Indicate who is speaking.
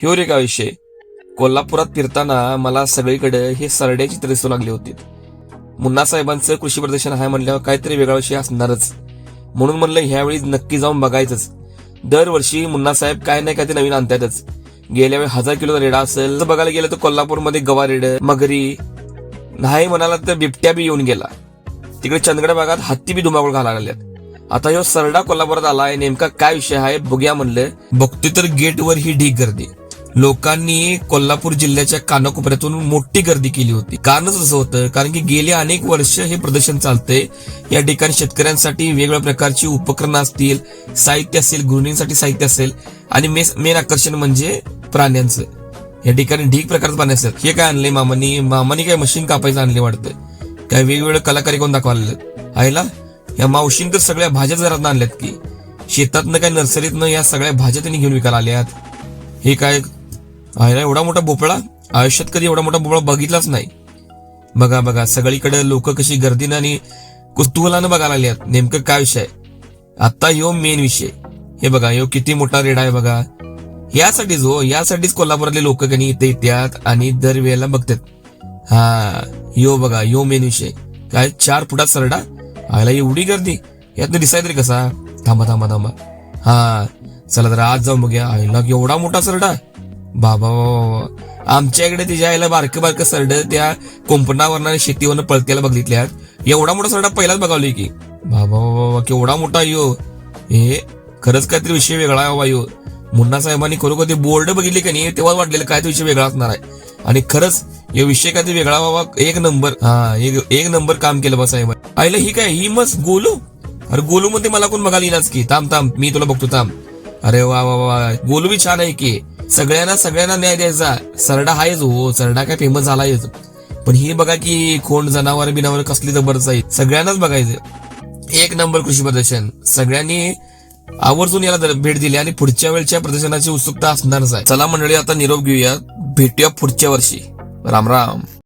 Speaker 1: ह्यो रे का विषय. कोल्हापुरात फिरताना मला सगळीकडे हे सरड्याची चित्र दिसू लागली होती. मुन्ना साहेबांचं कृषी प्रदर्शन आहे म्हणल्यावर काहीतरी वेगळा विषय असणारच, म्हणून म्हणलं ह्यावेळी नक्की जाऊन बघायचंच. दरवर्षी मुन्ना साहेब काय नाही काय ते नवीन आणतातच. गेल्या वेळी 1000 किलोचा रेडा असेल तर बघायला गेलं तर कोल्हापूरमध्ये गवा रेड, मगरी, नाही म्हणाला तर बिबट्या बी येऊन गेला. तिकडे चंदगड भागात हत्ती बी धुमाकूळ घालायला लागल्यात. आता ह्यो सरडा कोल्हापुरात आलाय, नेमका काय विषय आहे बघूया म्हणलं. बघतोय तर गेटवर ही ढीग गर्दी. लोकांनी कोल्हापूर जिल्ह्याच्या कानाकोपऱ्यातून मोठी गर्दी केली होती. कारणच असं होतं कारण की गेली अनेक वर्ष हे प्रदर्शन चालतंय. या ठिकाणी शेतकऱ्यांसाठी वेगवेगळ्या प्रकारची उपकरणं असतील, साहित्य असेल, गृहिणींसाठी साहित्य असेल आणि मेन आकर्षण म्हणजे प्राण्यांचं. या ठिकाणी ढीग प्रकारचं प्राणी असतात. हे काय आणले मामानी काय मशीन कापायचं आणले वाटतं, काय वेगवेगळे कलाकारी करून दाखवले आईला. या मावशीन तर सगळ्या भाज्याच घरात आणल्यात की शेतातनं काय नर्सरीतनं या सगळ्या भाज्या त्यांनी घेऊन विकायला आल्यात. हे काय आईला एवढा मोठा भोपळा, आयुष्यात कधी एवढा मोठा भोपळा बघितलाच नाही. बघा सगळीकडे लोक कशी गर्दीनं आणि कुतूहलानं बघायला आल्यात. नेमकं काय विषय. आता ह्यो मेन विषय. हे बघा ह्यो किती मोठा रेडा आहे बघा. यासाठीच कोल्हापुरातले लोक कधी इथे येतात आणि दरवेळेला बघतात. हा यो बघा यो मेन विषय. काय 4 फुटात सरडा, आयला एवढी गर्दी, यातनं दिसाय तरी कसा. थांबा हा चला तर आज जाऊन बघूया. आईला एवढा मोठा सरडा, बाबा आमच्या इकडे तिच्या आईला बारकं सरड त्या कोंपणावरनं शेतीवरनं पळत्याला बघितल्यात. एवढा मोठा सरडा पहिलाच बघावली की बाबा केवढा मोठा यो. हे खरंच काहीतरी विषय वेगळा आहे बाबा यो. मुन्ना साहेबांनी खरोखर ते बोर्ड बघितले का नाही तेव्हा वाटलेलं काय विषय वेगळा असणार आहे. आणि खरंच या विषय काहीतरी वेगळा बाबा. एक नंबर काम केलं बा साहेब. आईला ही काय ही मस्त गोलू. अरे गोलू मध्ये मला कोण बघायला येणार की. थांब मी तुला बघतो थांब. अरे वा गोलू बी छान आहे की. सगळ्यांना न्याय द्यायचा. सरडा आहेच हो, सरडा काय फेमस झालायच. पण ही बघा की खोंड जनावर बिनावर कसली जबरदस्त आहे. सगळ्यांनाच बघायचं. एक नंबर कृषी प्रदर्शन. सगळ्यांनी आवर्जून याला भेट दिली आणि पुढच्या वेळच्या प्रदर्शनाची उत्सुकता असणारच आहे. चला मंडळी आता निरोप घेऊया, भेटूया पुढच्या वर्षी. राम राम.